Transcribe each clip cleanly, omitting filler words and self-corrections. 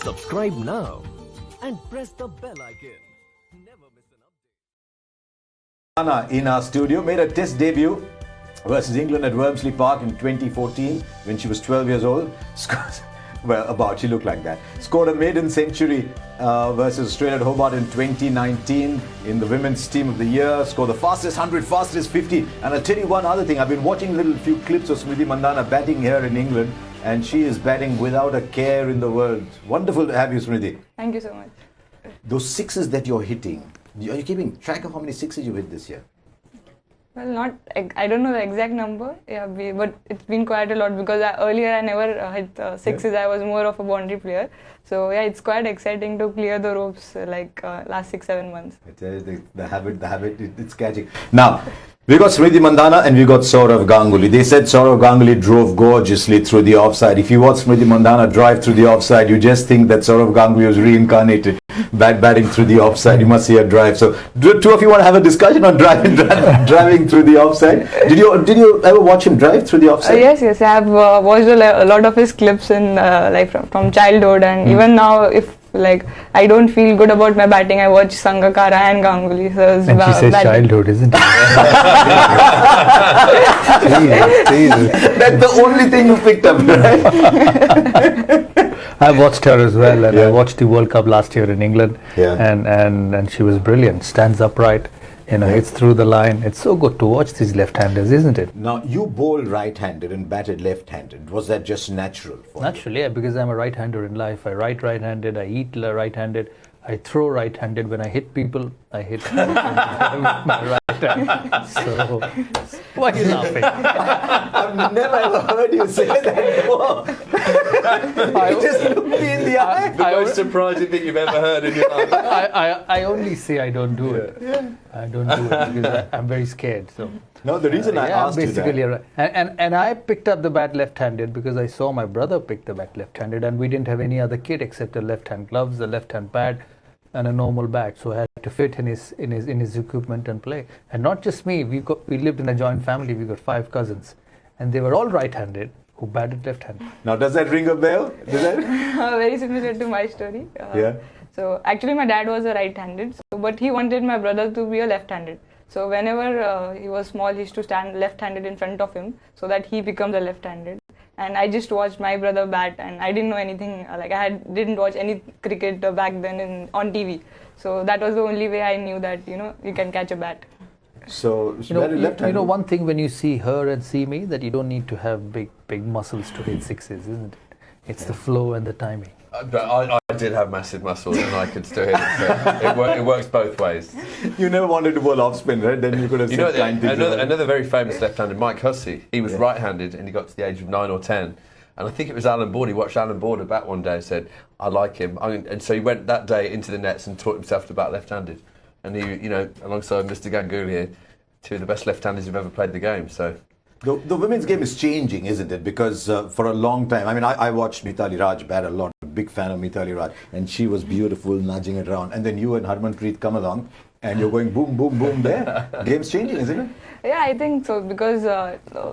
Subscribe now and press the bell icon. Never miss an update. Mandhana in our studio made a test debut versus England at Wormsley Park in 2014 when she was 12 years old. She looked like that. Scored a maiden century versus Australia at Hobart in 2019 in the Women's Team of the Year. Scored the fastest 100, fastest 50. And I'll tell you one other thing. I've been watching a few clips of Smriti Mandhana batting here in England, and she is batting without a care in the world. Wonderful to have you, Smriti. Thank you so much. Those sixes that you're hitting, are you keeping track of how many sixes you hit this year? Well, I don't know the exact number, but it's been quite a lot because earlier I never hit sixes. I was more of a boundary player. So yeah, it's quite exciting to clear the ropes last 6-7 months. The habit, it's catching. Now, we got Smriti Mandhana and we got Saurav Ganguly. They said Saurav Ganguly drove gorgeously through the offside. If you watch Smriti Mandhana drive through the offside, you just think that Saurav Ganguly was reincarnated. Batting through the offside, you must see her drive. So, do two of you want to have a discussion on driving through the offside? Did you ever watch him drive through the offside? Yes. I have watched a lot of his clips in from childhood, and even now, if I don't feel good about my batting, I watch Sangakkara and Ganguly. So and she says childhood, isn't it? Jesus. That's the only thing you picked up, right? I watched her as well, and I watched the World Cup last year in England, and she was brilliant. Stands upright, hits through the line. It's so good to watch these left-handers, isn't it? Now, you bowl right-handed and batted left-handed. Was that just natural for Naturally, yeah, because I'm a right-hander in life. I write right-handed, I eat right-handed, I throw right-handed. When I hit people, I hit with my right hand. So, why are you laughing? I've never ever heard you say that before. You just looked me in the eye. The most surprising thing you've ever heard in your life. I only say I don't do it. I don't do it because I'm very scared. So. No, the reason I asked basically, you that. And I picked up the bat left-handed because I saw my brother pick the bat left-handed, and we didn't have any other kit except the left-hand gloves, the left-hand pad, and a normal bat. So I had to fit in his equipment and play. And not just me. We lived in a joint family. We got 5 cousins, and they were all right-handed who batted left-handed. Now, does that ring a bell? Very similar to my story. So actually, my dad was a right-handed, but he wanted my brother to be a left-handed. So whenever he was small, he used to stand left-handed in front of him so that he becomes a left-handed. And I just watched my brother bat, and I didn't know anything. Didn't watch any cricket back then on TV. So that was the only way I knew that you can catch a bat. So left-handed. One thing when you see her and see me, that you don't need to have big muscles to hit sixes, isn't it? It's the flow and the timing. I did have massive muscles and I could still hit it. So it works both ways. You never wanted to bowl off spin, right? Then you could have said another very famous left-handed, Mike Hussey. He was right-handed and he got to the age of 9 or 10. And I think it was Alan Border. He watched Alan Border bat one day and said, "I like him." And so he went that day into the nets and taught himself to bat left-handed. And he, alongside Mr. Ganguly here, 2 of the best left-handers who've ever played the game. So. The women's game is changing, isn't it? Because for a long time, I watched Mithali Raj bat a lot. Big fan of Mithali Raj, and she was beautiful, nudging it around. And then you and Harmanpreet come along, and you're going boom, boom, boom there. Game's changing, isn't it? Yeah, I think so, because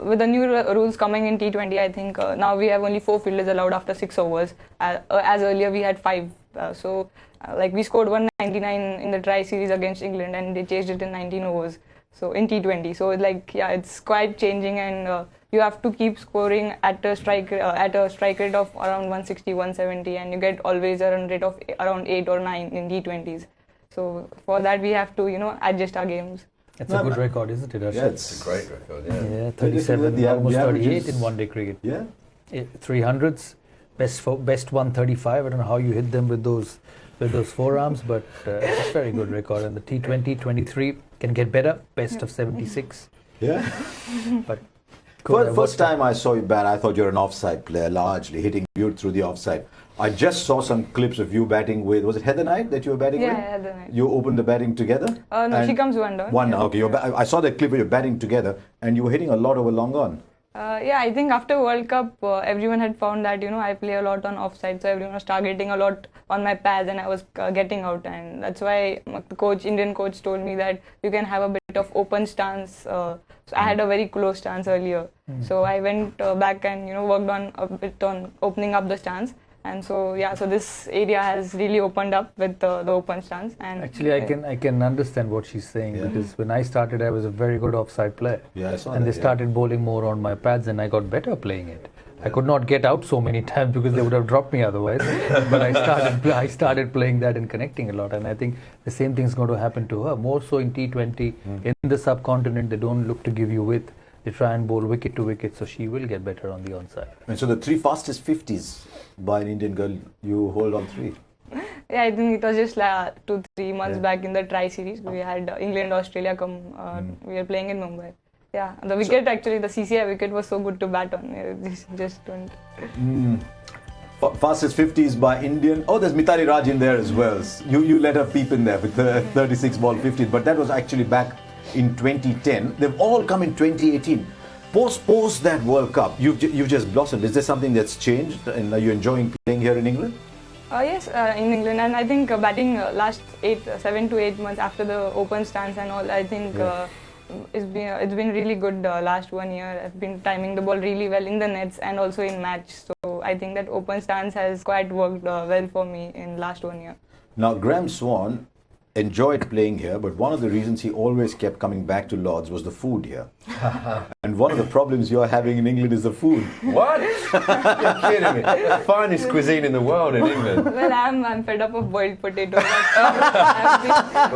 with the new rules coming in T20, I think now we have only 4 fielders allowed after 6 overs. As earlier we had 5. We scored 199 in the try series against England, and they changed it in 19 overs. So in T20, so it's quite changing, and you have to keep scoring at a strike rate of around 160, 170, and you get always a run rate of around 8 or 9 in T20s. So for that we have to adjust our games. It's a good record, isn't it, Harsha? Yeah, it's a great record. Yeah, 37, almost 38 in one-day cricket. Yeah, 300s, best 135. I don't know how you hit them with those forearms, but it's a very good record. And the T20, 23 can get better. Best of 76. Yeah. But first time I saw you bat, I thought you're an offside player, largely hitting you through the offside. I just saw some clips of you batting with, was it Heather Knight that you were batting with? Yeah, Heather Knight. You opened the batting together? No, she comes one down. One down, okay. I saw that clip where you're batting together, and you were hitting a lot over long on. I think after World Cup, everyone had found that I play a lot on offside, so everyone was targeting a lot on my pads, and I was getting out, and that's why the Indian coach told me that you can have a bit of open stance. So I had a very close stance earlier, so I went back and worked on a bit on opening up the stance, And so so this area has really opened up with the open stance. And actually, I can understand what she's saying, because when I started, I was a very good offside player. Yeah, I saw and that, they started bowling more on my pads, and I got better playing it. I could not get out so many times because they would have dropped me otherwise. But I started playing that and connecting a lot, and I think the same thing is going to happen to her. More so in T20, in the subcontinent, they don't look to give you width. They try and bowl wicket to wicket, so she will get better on the onside. And so the 3 fastest 50s by an Indian girl, you hold on 3. Yeah, I think it was just like 2-3 months back in the Tri-Series. We had England, Australia come. We were playing in Mumbai. Yeah, the wicket actually, the CCI wicket was so good to bat on. Just don't. Fastest 50s by Indian. Oh, there's Mithali Raj in there as well. You let her peep in there with the 36 ball 50s, but that was actually back in 2010. They've all come in 2018. Post that World Cup, you've just blossomed. Is there something that's changed, and are you enjoying playing here in England? Yes, in England, and I think batting last 7 to 8 months after the open stance and all, I think it's been really good last 1 year. I've been timing the ball really well in the nets and also in match. So I think that open stance has quite worked well for me in last 1 year. Now, Graeme Swann enjoyed playing here, but one of the reasons he always kept coming back to Lords was the food here. And one of the problems you're having in England is the food. What? You're kidding me. The finest cuisine in the world in England. Well, I'm fed up of boiled potatoes.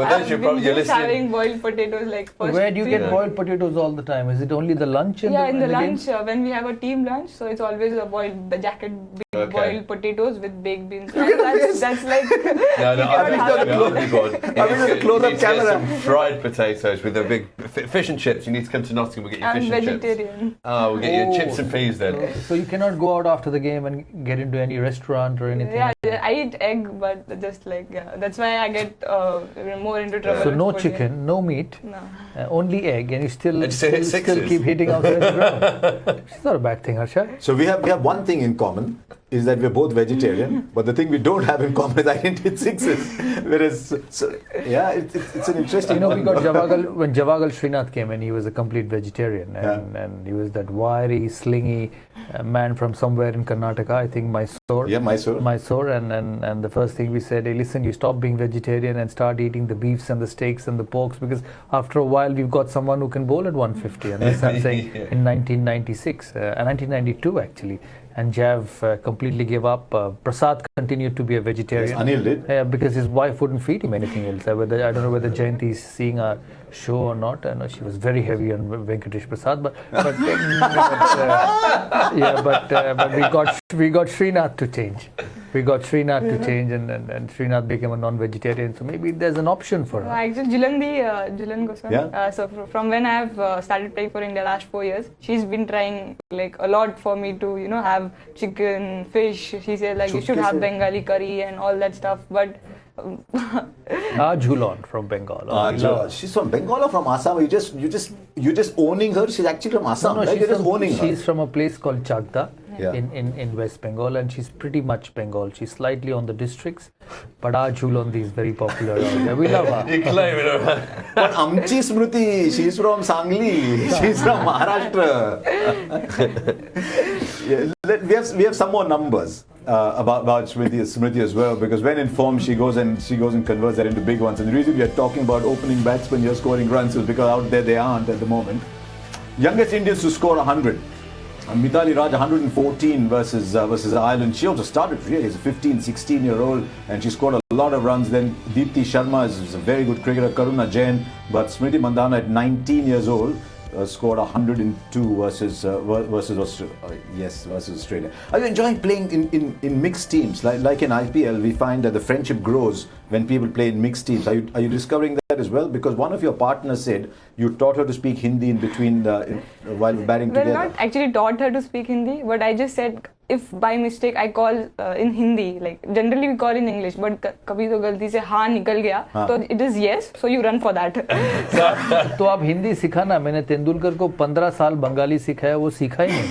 That's your problem. You're listening. Having boiled potatoes like first. Where do you get boiled potatoes all the time? Is it only the lunch? In the lunch, when we have a team lunch, so it's always the jacket boiled potatoes with baked beans. And that's like... No, I think a close-up camera. Some fried potatoes with a big fish and chips. You need to come to Nottingham. We'll get you fish and vegetarian. chips. Oh, we'll get you chips and peas then. So you cannot go out after the game and get into any restaurant or anything? Yeah, I eat egg, but just that's why I get more into trouble. So no chicken, no meat, no. Only egg, and you still keep hitting outside the ground. It's not a bad thing, Harsha. So we have one thing in common, is that we're both vegetarian, but the thing we don't have in common is I didn't hit sixes. Whereas, it's an interesting. We got Javagal, when Javagal Srinath came in, he was a complete vegetarian, and he was that wiry, slingy man from somewhere in Karnataka, I think Mysore. Yeah, Mysore, and the first thing we said, hey, listen, you stop being vegetarian and start eating the beefs and the steaks and the porks, because after a while we've got someone who can bowl at 150, and that's I'm saying in 1996, 1992 actually. And Jav completely gave up. Prasad continued to be a vegetarian. Yes, Anil did. Because his wife wouldn't feed him anything else. I don't know whether Jayanti is seeing our show or not. I know she was very heavy on Venkatesh Prasad, but we got Srinath to change. We got Srinath to change, and Srinath became a non-vegetarian. So maybe there's an option for her. Actually, Jhulan Goswami. Yeah? So from when I have started playing for India last 4 years, she's been trying a lot for me to have chicken, fish. She said you should have Bengali curry and all that stuff. But Jhulan from Bengal. She's from Bengal or from Assam? You're just owning her. She's actually from Assam. No, right? You're just owning her. She's from a place called Chagda. In West Bengal, and she's pretty much Bengal. She's slightly on the districts, but our Jhulondi is very popular out there. We love her. You claim it. But Amchi Smriti, she's from Sangli. She's from Maharashtra. We have some more numbers about Smriti as well, because when in form she goes and converts that into big ones. And the reason we are talking about opening batsmen here scoring runs is because out there they aren't at the moment. Youngest Indians to score 100. Mithali Raj 114 versus Ireland. She also started really as a 15, 16-year-old, and she scored a lot of runs. Then Deepti Sharma is a very good cricketer, Karuna Jain, but Smriti Mandhana at 19 years old scored 102 versus Australia. Are you enjoying playing in mixed teams? Like in IPL, we find that the friendship grows when people play in mixed teams. Are you discovering that as well? Because one of your partners said you taught her to speak Hindi in between while batting together. Well, not actually taught her to speak Hindi, but I just said if by mistake I call in Hindi, generally we call in English, but kabhi to galti se haan nikal gaya, so it is yes, so you run for that. तो आप हिंदी सिखाना. मैंने तेंदुलकर को 15 साल बंगाली सिखाया, वो सीखा ही नहीं.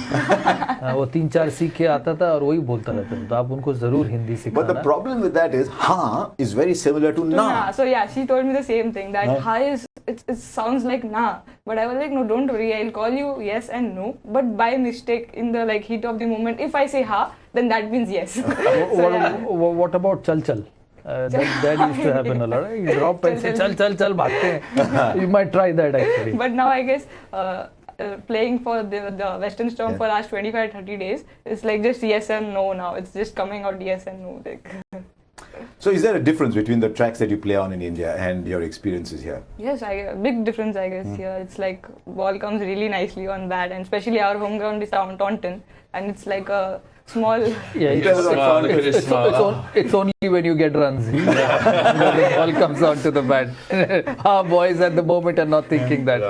वो 3-4 सीख के आता था और वही बोलता रहता था. तो आप उनको जरूर हिंदी सिखाना. But the problem with that is ha is very similar to na. So yeah, she told me the same thing, that ha is it sounds like nah. But I was like, no, don't worry, I'll call you yes and no. But by mistake, in the like heat of the moment, if I say ha, then that means yes. What about chal chal? That used to happen a lot. Right? You drop and say chal chal chal bhagte hain. You might try that actually. But now I guess playing for the Western Storm for last 25-30 days, it's like just yes and no now. It's just coming out yes and no. Like. So is there a difference between the tracks that you play on in India and your experiences here? Yes, big difference I guess here. It's like ball comes really nicely on bat, and especially our home ground is Taunton, and it's like a small. Yeah, it's only when you get runs when the ball comes onto the bat. Our boys at the moment are not thinking that.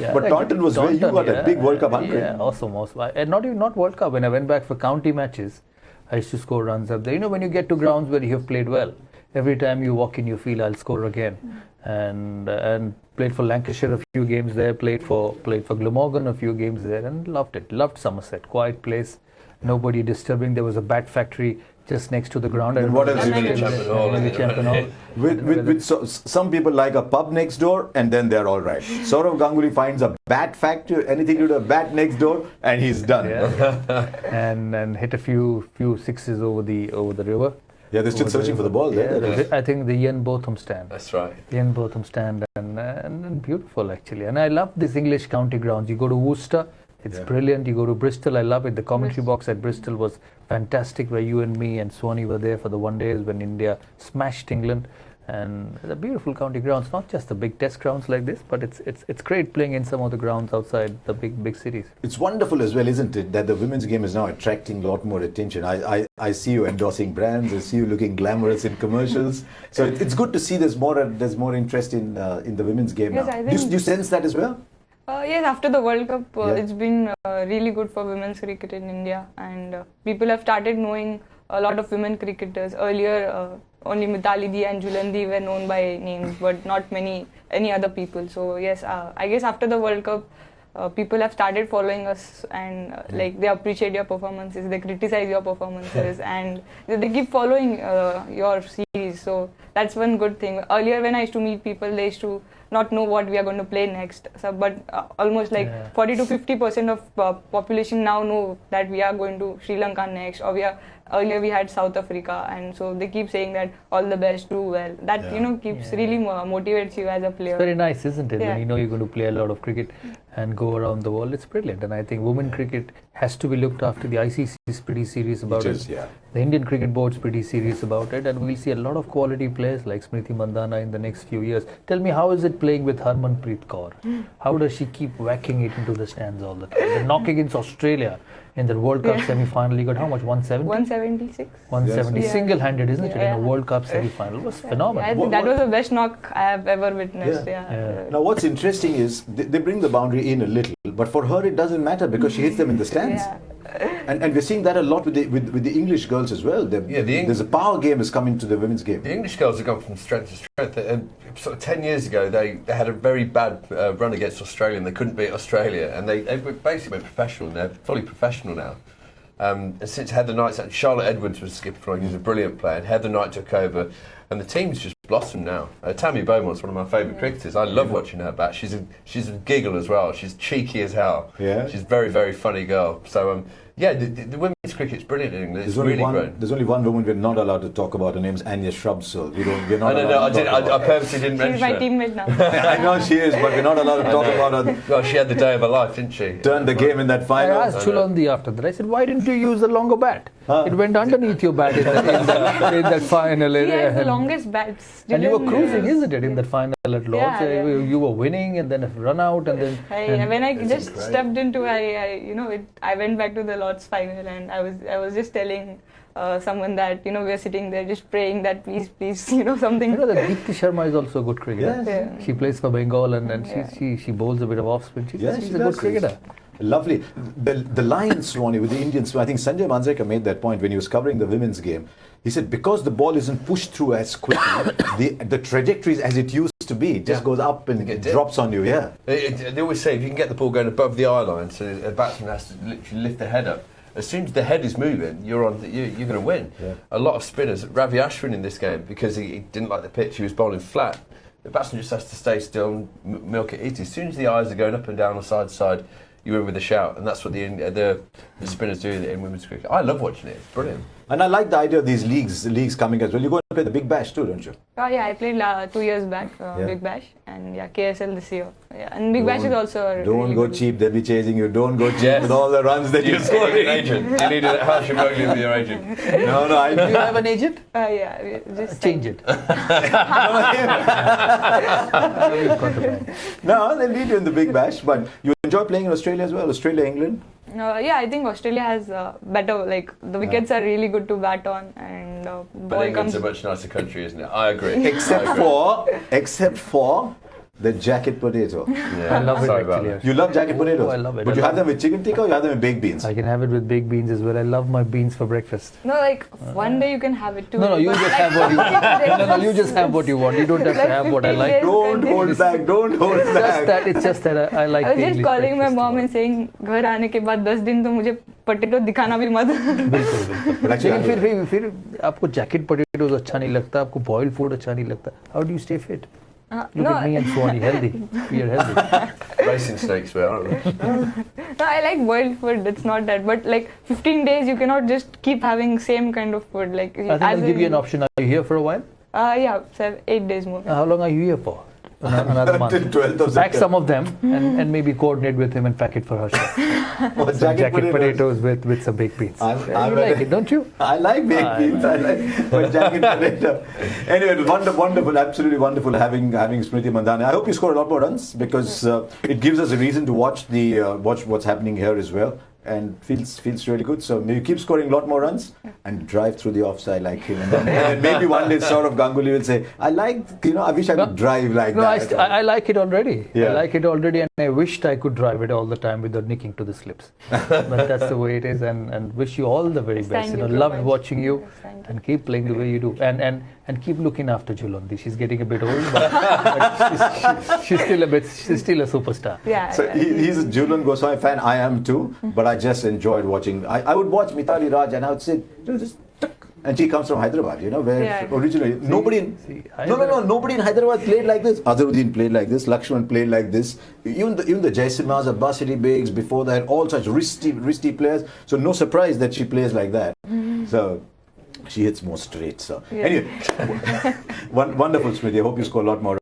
Yeah. But Taunton was where you got a big World Cup 100. Yeah, awesome. And not World Cup. When I went back for county matches, I used to score runs up there. You know, when you get to grounds where you have played well, every time you walk in, you feel I'll score again. And played for Lancashire a few games there. Played for Glamorgan a few games there, and loved it. Loved Somerset. Quiet place. Nobody disturbing. There was a bat factory just next to the ground. And what else? Champion Hall. Some people like a pub next door, and then they're all right. Saurav Ganguly finds a bat factory, anything to do with a bat next door, and he's done. Yeah. and hit a few sixes over the river. Yeah, they're still searching for the ball there. Yeah, I think the Ian Botham stand. That's right. The Ian Botham stand, and beautiful actually. And I love these English county grounds. You go to Worcester. It's brilliant. You go to Bristol, I love it. The commentary box at Bristol was fantastic, where you and me and Swanee were there for the one days when India smashed England. And the beautiful county grounds, not just the big test grounds like this, but it's great playing in some of the grounds outside the big cities. It's wonderful as well, isn't it, that the women's game is now attracting a lot more attention. I see you endorsing brands, I see you looking glamorous in commercials. So it's good to see there's more interest in the women's game now. Do you sense that as well? Yes, after the World Cup, it's been really good for women's cricket in India, and people have started knowing a lot of women cricketers. Earlier, only Mithali and Jhulan were known by names, but not any other people. So yes, I guess after the World Cup, people have started following us, and like they appreciate your performances, they criticize your performances, and they keep following your series. So that's one good thing. Earlier, when I used to meet people, they used to not know what we are going to play next. So, but almost like 40 to 50% of population now know that we are going to Sri Lanka next, or earlier we had South Africa, and so they keep saying that all the best, do well. That keeps really motivates you as a player. It's very nice, isn't it? When you know you're going to play a lot of cricket and go around the world, it's brilliant. And I think women cricket has to be looked after. The ICC is pretty serious about it. The Indian Cricket Board's pretty serious about it, and we'll see a lot of quality players like Smriti Mandhana in the next few years. Tell me, how is it playing with Harmanpreet Kaur? How does she keep whacking it into the stands all the time? The knock against Australia in the World Cup semi-final, you got how much? 170? 176. 170, single-handed, isn't it? In a World Cup semi-final, it was phenomenal. I think that was the best knock I have ever witnessed. Now, what's interesting is they bring the boundary in a little, but for her it doesn't matter because she hits them in the stands. And we're seeing that a lot with the English girls as well. There's a power game is coming to the women's game. The English girls have gone from strength to strength. And sort of 10 years ago, they had a very bad run against Australia, and they couldn't beat Australia. And they basically went professional, and they're fully professional now. And since Heather Knight, Charlotte Edwards was skipper for, he was a brilliant player, and Heather Knight took over, and the team's just blossomed now. Tammy Beaumont's one of my favourite cricketers. I love watching her bat. She's a giggle as well. She's cheeky as hell. Yeah. She's a very, very funny girl. So the women's cricket's brilliant in England. It's really great. There's only one woman we're not allowed to talk about. Her name's Anya Shrubsole. We're not. I purposely didn't mention her. She's my teammate now. I know she is, but we're not allowed to talk about her. Well, she had the day of her life, didn't she? Turned the game in that final. I asked Jhulan after that. I said, why didn't you use a longer bat? It went underneath your bat in that final. He has the longest bats. And you were cruising, isn't it, in that final at Lord's? You were winning, and then a run out, and then. When I just stepped into, I went back to the Lord's final, and I was just telling someone that we're sitting there just praying that please something. You know that Deepti Sharma is also a good cricketer. Yes. She plays for Bengal, and she bowls a bit of off spin. She's a good cricketer. Lovely. The line, Swanee, with the Indians, I think Sanjay Manjrekar made that point when he was covering the women's game. He said because the ball isn't pushed through as quickly, the trajectory is as it used to be. It just goes up and drops on you. Yeah. They always say if you can get the ball going above the eye line, so a batsman has to literally lift the head up. As soon as the head is moving, you're going to win. Yeah. A lot of spinners. Ravi Ashwin in this game, because he didn't like the pitch, he was bowling flat. the batsman just has to stay still and milk it easy. As soon as the eyes are going up and down or side to side, you're in with a shout, and that's what the spinners do in women's cricket. I love watching it. It's brilliant. And I like the idea of these leagues coming as well. You go and play the Big Bash too, don't you? Oh yeah, I played 2 years back, Big Bash, and KSL this year. Yeah, and Big Bash is also a Don't really go good. cheap, they'll be chasing you. Don't go cheap Yes. with all the runs that you You score. need an agent. You need a Harsha Bhogle with your agent. No, Do you have an agent? Yeah, we just Change it. No, they'll beat you in the Big Bash, but you enjoy playing in Australia as well, Australia, England. Yeah, I think Australia has better, like the wickets are really good to bat on, and But ball England's comes. a much nicer country, isn't it? I agree. Except for the jacket potato. Yeah, I love it sorry about actually. that. You love jacket potatoes? I love it. But you have them with chicken tikka or you have them with baked beans? I can have it with baked beans as well. I love my beans for breakfast. No, like one day you can have it too. No, you but, just like, have what you want. No, you just have what you want. You don't have to Like have what I 15 like. days. Don't hold back, don't hold Just back. that, it's just that I like I was the just English calling my breakfast mom more. and saying, घर आने के बाद 10 दिन तो मुझे potato दिखाना भी मत. बिल्कुल बिल्कुल But actually, लेकिन फिर आपको जैकेट पोटैटोज अच्छा नहीं लगता, आपको बॉइल्ड फूड अच्छा नहीं लगता. How do you stay fit? Look at me and Swanny, healthy. We are healthy. Racing snakes, we aren't we? No, I like boiled food. It's not that, but like 15 days you cannot just keep having same kind of food. Like I think I'll give you an option. Are you here for a while? Yeah, 8 days more. How long are you here for? Another month. Till 12th of Pack September. some of them and maybe coordinate with him and pack it for Harsha. Or Some jacket potatoes with some baked beans. I'm You like it, don't you? I like baked beans. I like but jacket potato. Anyway, it was wonderful, absolutely wonderful having Smriti Mandhana. I hope you score a lot more runs because it gives us a reason to watch watch what's happening here as well. And feels really good. So maybe keep scoring a lot more runs and drive through the offside like him. And then maybe one day Saurav Ganguly will say, I wish I could drive like No, that. I like it already. Yeah. I like it already, and I wished I could drive it all the time without nicking to the slips. But that's the way it is, and wish you all the very best. Thank you Loved so much. watching you, Yes, thank you. and keep playing the way you do, and keep looking after Jhulan. She's getting a bit old, but she's still a superstar. Yeah. So yeah. he's a Jhulan Goswami fan. I am too, but I just enjoyed watching. I would watch Mithali Raj, and I would say, just tuck. And she comes from Hyderabad, where Yeah. originally nobody in Hyderabad played like this. Azharuddin played like this. Lakshman played like this. Even the Jaisimhas, Abbas Ali Begs before that, all such wristy players. So no surprise that she plays like that. So she hits more straight. So Yeah. anyway, wonderful, Smriti. I hope you score a lot more.